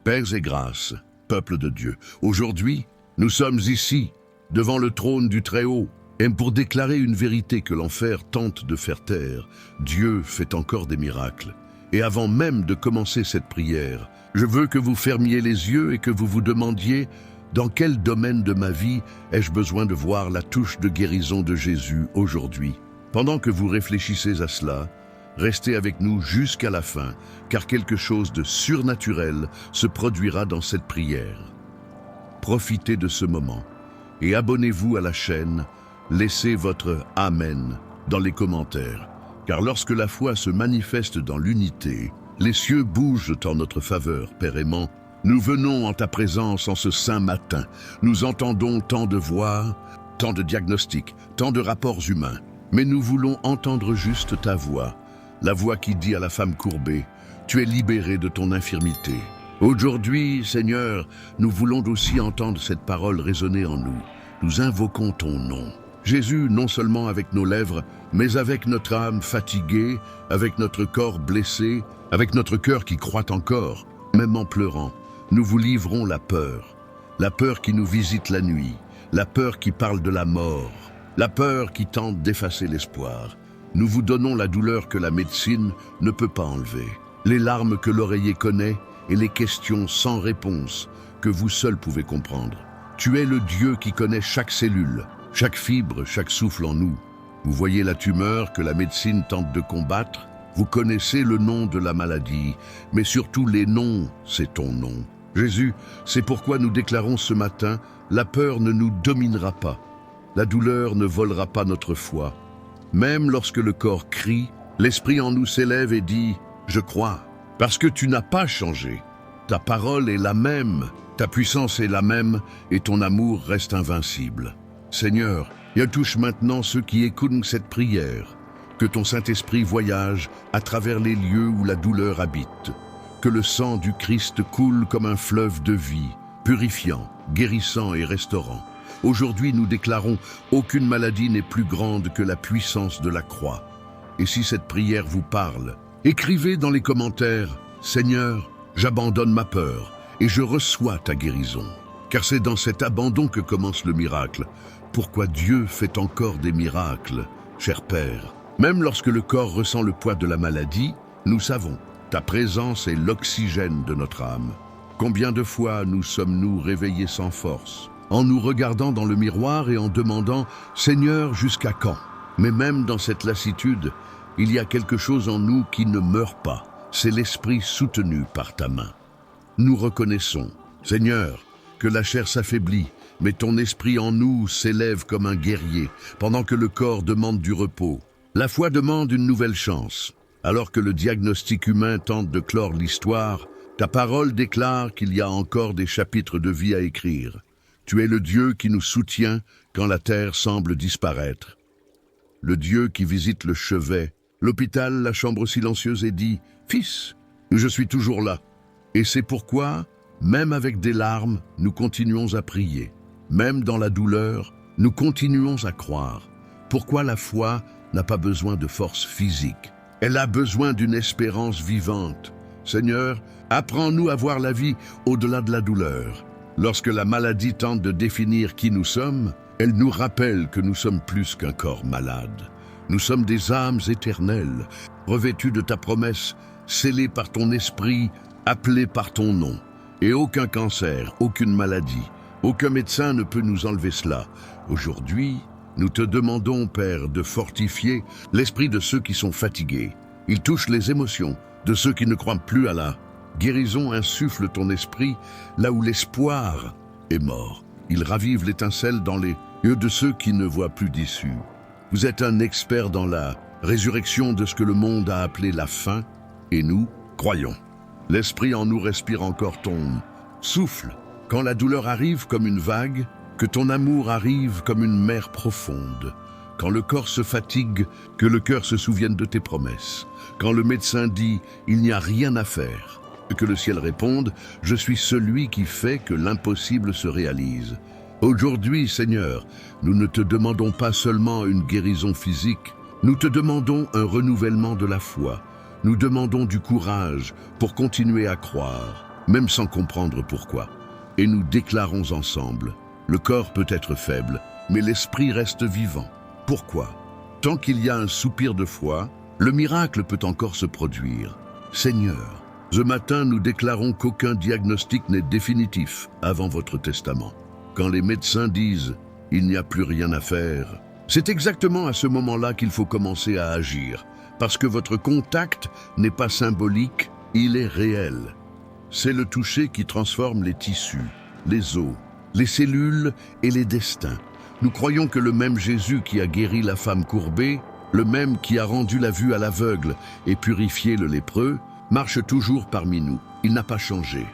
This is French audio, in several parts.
Pères et grâces, peuple de Dieu, aujourd'hui, nous sommes ici, devant le trône du Très-Haut, et pour déclarer une vérité que l'enfer tente de faire taire. Dieu fait encore des miracles. Et avant même de commencer cette prière, je veux que vous fermiez les yeux et que vous vous demandiez dans quel domaine de ma vie ai-je besoin de voir la touche de guérison de Jésus aujourd'hui. Pendant que vous réfléchissez à cela, restez avec nous jusqu'à la fin, car quelque chose de surnaturel se produira dans cette prière. Profitez de ce moment et abonnez-vous à la chaîne. Laissez votre « Amen » dans les commentaires, car lorsque la foi se manifeste dans l'unité, les cieux bougent en notre faveur, Père aimant. Nous venons en ta présence en ce saint matin. Nous entendons tant de voix, tant de diagnostics, tant de rapports humains, mais nous voulons entendre juste ta voix, la voix qui dit à la femme courbée, « Tu es libérée de ton infirmité ». Aujourd'hui, Seigneur, nous voulons aussi entendre cette parole résonner en nous. Nous invoquons ton nom. Jésus, non seulement avec nos lèvres, mais avec notre âme fatiguée, avec notre corps blessé, avec notre cœur qui croit encore, même en pleurant, nous vous livrons la peur qui nous visite la nuit, la peur qui parle de la mort, la peur qui tente d'effacer l'espoir. Nous vous donnons la douleur que la médecine ne peut pas enlever, les larmes que l'oreiller connaît et les questions sans réponse que vous seul pouvez comprendre. Tu es le Dieu qui connaît chaque cellule, chaque fibre, chaque souffle en nous. Vous voyez la tumeur que la médecine tente de combattre. Vous connaissez le nom de la maladie, mais surtout les noms, c'est ton nom. Jésus, c'est pourquoi nous déclarons ce matin, la peur ne nous dominera pas. La douleur ne volera pas notre foi. Même lorsque le corps crie, l'esprit en nous s'élève et dit « Je crois ». Parce que tu n'as pas changé. Ta parole est la même, ta puissance est la même et ton amour reste invincible. Seigneur, touche maintenant ceux qui écoutent cette prière. Que ton Saint-Esprit voyage à travers les lieux où la douleur habite. Que le sang du Christ coule comme un fleuve de vie, purifiant, guérissant et restaurant. Aujourd'hui, nous déclarons, aucune maladie n'est plus grande que la puissance de la croix. Et si cette prière vous parle, écrivez dans les commentaires, « Seigneur, j'abandonne ma peur et je reçois ta guérison. » Car c'est dans cet abandon que commence le miracle. Pourquoi Dieu fait encore des miracles, cher Père? Même lorsque le corps ressent le poids de la maladie, nous savons, ta présence est l'oxygène de notre âme. Combien de fois nous sommes-nous réveillés sans force, en nous regardant dans le miroir et en demandant « Seigneur, jusqu'à quand ?» Mais même dans cette lassitude, il y a quelque chose en nous qui ne meurt pas. C'est l'esprit soutenu par ta main. Nous reconnaissons, Seigneur, que la chair s'affaiblit, mais ton esprit en nous s'élève comme un guerrier, pendant que le corps demande du repos. La foi demande une nouvelle chance. Alors que le diagnostic humain tente de clore l'histoire, ta parole déclare qu'il y a encore des chapitres de vie à écrire. Tu es le Dieu qui nous soutient quand la terre semble disparaître. Le Dieu qui visite le chevet, l'hôpital, la chambre silencieuse et dit « Fils, je suis toujours là. » Et c'est pourquoi, même avec des larmes, nous continuons à prier. Même dans la douleur, nous continuons à croire. Pourquoi la foi n'a pas besoin de force physique? Elle a besoin d'une espérance vivante. Seigneur, apprends-nous à voir la vie au-delà de la douleur. Lorsque la maladie tente de définir qui nous sommes, elle nous rappelle que nous sommes plus qu'un corps malade. Nous sommes des âmes éternelles, revêtues de ta promesse, scellées par ton esprit, appelées par ton nom. Et aucun cancer, aucune maladie, aucun médecin ne peut nous enlever cela. Aujourd'hui, nous te demandons, Père, de fortifier l'esprit de ceux qui sont fatigués. Il touche les émotions de ceux qui ne croient plus à la guérison. Insuffle ton esprit là où l'espoir est mort. Il ravive l'étincelle dans les yeux de ceux qui ne voient plus d'issue. Vous êtes un expert dans la résurrection de ce que le monde a appelé la fin, et nous croyons. L'esprit en nous respire encore ton souffle. Quand la douleur arrive comme une vague, que ton amour arrive comme une mer profonde. Quand le corps se fatigue, que le cœur se souvienne de tes promesses. Quand le médecin dit « il n'y a rien à faire », que le ciel réponde « je suis celui qui fait que l'impossible se réalise ». Aujourd'hui, Seigneur, nous ne te demandons pas seulement une guérison physique, nous te demandons un renouvellement de la foi. Nous demandons du courage pour continuer à croire. même sans comprendre pourquoi. Et nous déclarons ensemble, le corps peut être faible, mais l'esprit reste vivant. Pourquoi? Tant qu'il y a un soupir de foi, le miracle peut encore se produire. Seigneur, ce matin nous déclarons qu'aucun diagnostic n'est définitif avant votre testament. Quand les médecins disent « il n'y a plus rien à faire », c'est exactement à ce moment-là qu'il faut commencer à agir, parce que votre contact n'est pas symbolique, il est réel. C'est le toucher qui transforme les tissus, les os, les cellules et les destins. Nous croyons que le même Jésus qui a guéri la femme courbée, le même qui a rendu la vue à l'aveugle et purifié le lépreux, marche toujours parmi nous. Il n'a pas changé.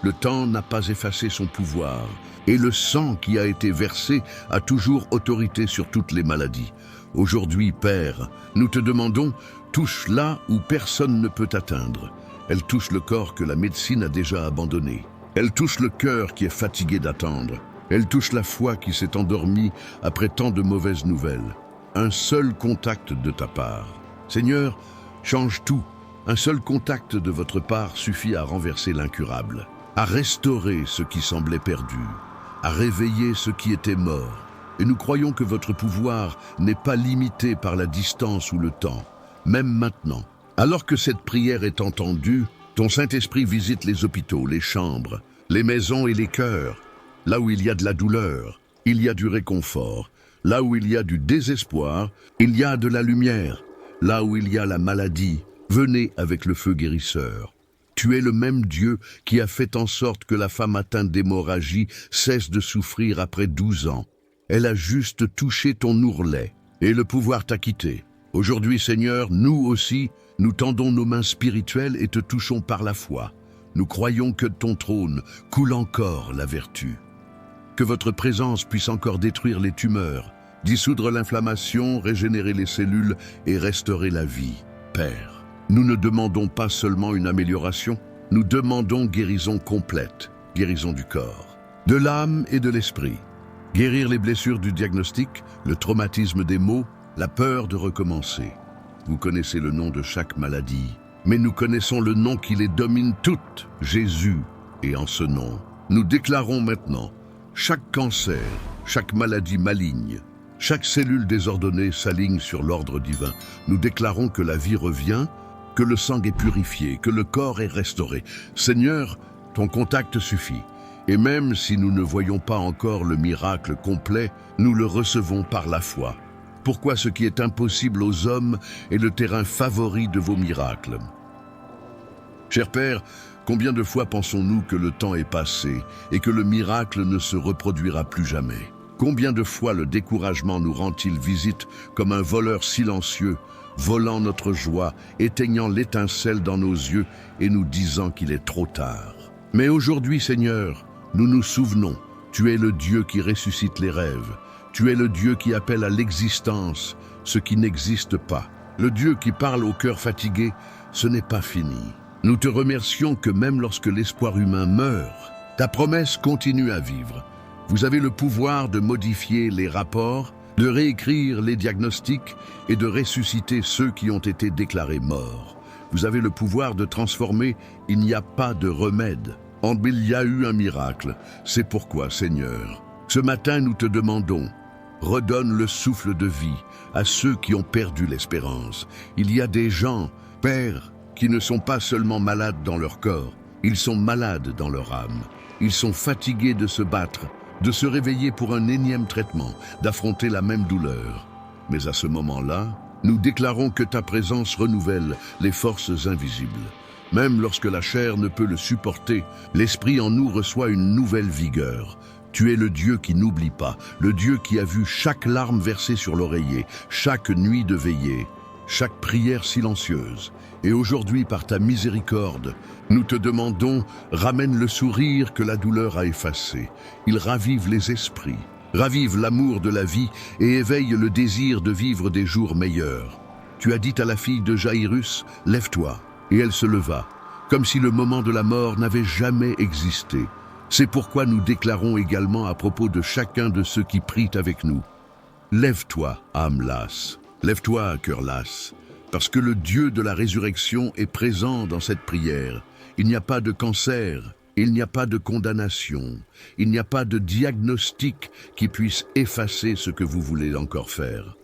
Le temps n'a pas effacé son pouvoir. Et le sang qui a été versé a toujours autorité sur toutes les maladies. Aujourd'hui, Père, nous te demandons, touche là où personne ne peut atteindre. Elle touche le corps que la médecine a déjà abandonné. Elle touche le cœur qui est fatigué d'attendre. Elle touche la foi qui s'est endormie après tant de mauvaises nouvelles. Un seul contact de ta part. Seigneur, change tout. Un seul contact de votre part suffit à renverser l'incurable, à restaurer ce qui semblait perdu, à réveiller ce qui était mort. Et nous croyons que votre pouvoir n'est pas limité par la distance ou le temps, même maintenant. Alors que cette prière est entendue, ton Saint-Esprit visite les hôpitaux, les chambres, les maisons et les cœurs. Là où il y a de la douleur, il y a du réconfort. Là où il y a du désespoir, il y a de la lumière. Là où il y a la maladie, venez avec le feu guérisseur. Tu es le même Dieu qui a fait en sorte que la femme atteinte d'hémorragie cesse de souffrir après 12 ans. Elle a juste touché ton ourlet et le pouvoir t'a quitté. Aujourd'hui, Seigneur, nous aussi, nous tendons nos mains spirituelles et te touchons par la foi. Nous croyons que de ton trône coule encore la vertu. Que votre présence puisse encore détruire les tumeurs, dissoudre l'inflammation, régénérer les cellules et restaurer la vie. Père, nous ne demandons pas seulement une amélioration, nous demandons guérison complète, guérison du corps, de l'âme et de l'esprit. Guérir les blessures du diagnostic, le traumatisme des maux, la peur de recommencer. Vous connaissez le nom de chaque maladie, mais nous connaissons le nom qui les domine toutes, Jésus. Et en ce nom, nous déclarons maintenant, chaque cancer, chaque maladie maligne, chaque cellule désordonnée s'aligne sur l'ordre divin. Nous déclarons que la vie revient, que le sang est purifié, que le corps est restauré. Seigneur, ton contact suffit. Et même si nous ne voyons pas encore le miracle complet, nous le recevons par la foi. Pourquoi ce qui est impossible aux hommes est le terrain favori de vos miracles. Cher Père, combien de fois pensons-nous que le temps est passé et que le miracle ne se reproduira plus jamais? Combien de fois le découragement nous rend-il visite comme un voleur silencieux, volant notre joie, éteignant l'étincelle dans nos yeux et nous disant qu'il est trop tard? Mais aujourd'hui, Seigneur, nous nous souvenons, tu es le Dieu qui ressuscite les rêves. Tu es le Dieu qui appelle à l'existence ce qui n'existe pas. Le Dieu qui parle au cœur fatigué, ce n'est pas fini. Nous te remercions que même lorsque l'espoir humain meurt, ta promesse continue à vivre. Vous avez le pouvoir de modifier les rapports, de réécrire les diagnostics et de ressusciter ceux qui ont été déclarés morts. Vous avez le pouvoir de transformer « il n'y a pas de remède ». Il y a eu un miracle. C'est pourquoi, Seigneur, ce matin nous te demandons, redonne le souffle de vie à ceux qui ont perdu l'espérance. Il y a des gens, Père, qui ne sont pas seulement malades dans leur corps, ils sont malades dans leur âme. Ils sont fatigués de se battre, de se réveiller pour un énième traitement, d'affronter la même douleur. Mais à ce moment-là, nous déclarons que ta présence renouvelle les forces invisibles. Même lorsque la chair ne peut le supporter, l'esprit en nous reçoit une nouvelle vigueur. Tu es le Dieu qui n'oublie pas, le Dieu qui a vu chaque larme versée sur l'oreiller, chaque nuit de veillée, chaque prière silencieuse. Et aujourd'hui, par ta miséricorde, nous te demandons, ramène le sourire que la douleur a effacé. Il ravive les esprits, ravive l'amour de la vie et éveille le désir de vivre des jours meilleurs. Tu as dit à la fille de Jaïrus, lève-toi. Et elle se leva, comme si le moment de la mort n'avait jamais existé. C'est pourquoi nous déclarons également à propos de chacun de ceux qui prient avec nous. Lève-toi, âme lasse, lève-toi, cœur lasse, parce que le Dieu de la résurrection est présent dans cette prière. Il n'y a pas de cancer, Il n'y a pas de condamnation, il n'y a pas de diagnostic qui puisse effacer ce que vous voulez encore faire.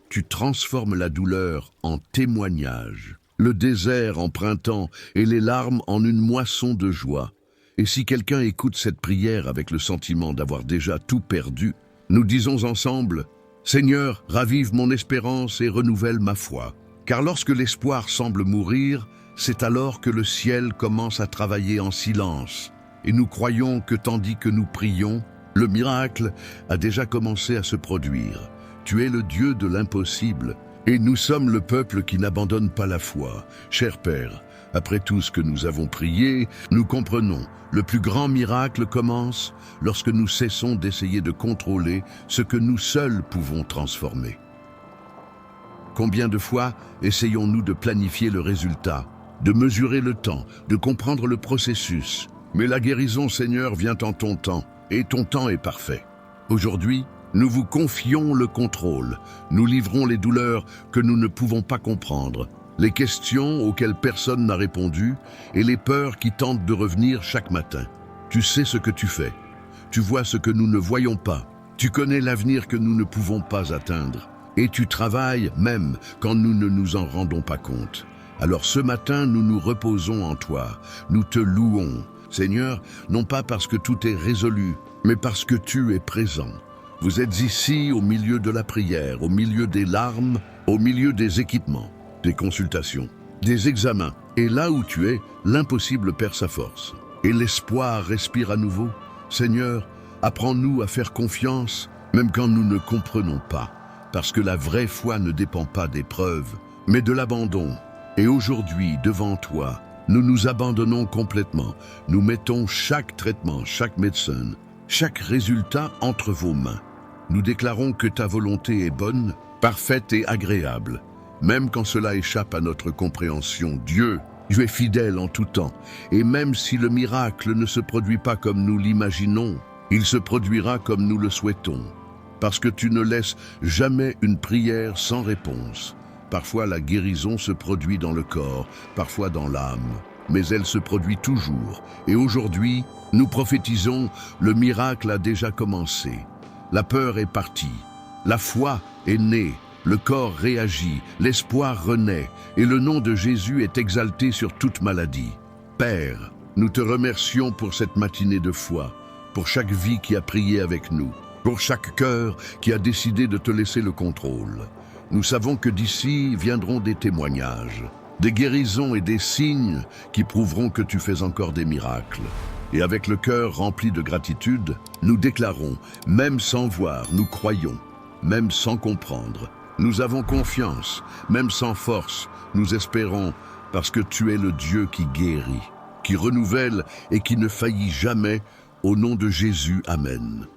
Tu transformes la douleur en témoignage, le désert en printemps et les larmes en une moisson de joie. Et si quelqu'un écoute cette prière avec le sentiment d'avoir déjà tout perdu, nous disons ensemble « Seigneur, ravive mon espérance et renouvelle ma foi ». Car lorsque l'espoir semble mourir, c'est alors que le ciel commence à travailler en silence. Et nous croyons que tandis que nous prions, le miracle a déjà commencé à se produire. Tu es le Dieu de l'impossible, et nous sommes le peuple qui n'abandonne pas la foi. Cher Père, après tout ce que nous avons prié, nous comprenons, le plus grand miracle commence lorsque nous cessons d'essayer de contrôler ce que nous seuls pouvons transformer. Combien de fois essayons-nous de planifier le résultat, de mesurer le temps, de comprendre le processus? Mais la guérison, Seigneur, vient en ton temps, et ton temps est parfait. Aujourd'hui, nous vous confions le contrôle. Nous livrons les douleurs que nous ne pouvons pas comprendre, les questions auxquelles personne n'a répondu et les peurs qui tentent de revenir chaque matin. Tu sais ce que tu fais. Tu vois ce que nous ne voyons pas. Tu connais l'avenir que nous ne pouvons pas atteindre. Et tu travailles même quand nous ne nous en rendons pas compte. Alors ce matin, nous nous reposons en toi. Nous te louons, Seigneur, non pas parce que tout est résolu, mais parce que tu es présent. Vous êtes ici au milieu de la prière, au milieu des larmes, au milieu des équipements, des consultations, des examens. Et là où tu es, l'impossible perd sa force. Et l'espoir respire à nouveau. Seigneur, apprends-nous à faire confiance, même quand nous ne comprenons pas. Parce que la vraie foi ne dépend pas des preuves, mais de l'abandon. Et aujourd'hui, devant toi, nous nous abandonnons complètement. Nous mettons chaque traitement, chaque médecin, chaque résultat entre vos mains. Nous déclarons que ta volonté est bonne, parfaite et agréable. Même quand cela échappe à notre compréhension, Dieu, tu es fidèle en tout temps. Et même si le miracle ne se produit pas comme nous l'imaginons, il se produira comme nous le souhaitons. Parce que tu ne laisses jamais une prière sans réponse. Parfois la guérison se produit dans le corps, parfois dans l'âme, mais elle se produit toujours. Et aujourd'hui, nous prophétisons, le miracle a déjà commencé. La peur est partie, la foi est née, le corps réagit, l'espoir renaît, et le nom de Jésus est exalté sur toute maladie. Père, nous te remercions pour cette matinée de foi, pour chaque vie qui a prié avec nous, pour chaque cœur qui a décidé de te laisser le contrôle. Nous savons que d'ici viendront des témoignages, des guérisons et des signes qui prouveront que tu fais encore des miracles. Et avec le cœur rempli de gratitude, nous déclarons, même sans voir, nous croyons, même sans comprendre. Nous avons confiance, même sans force, nous espérons, parce que tu es le Dieu qui guérit, qui renouvelle et qui ne faillit jamais. Au nom de Jésus, Amen.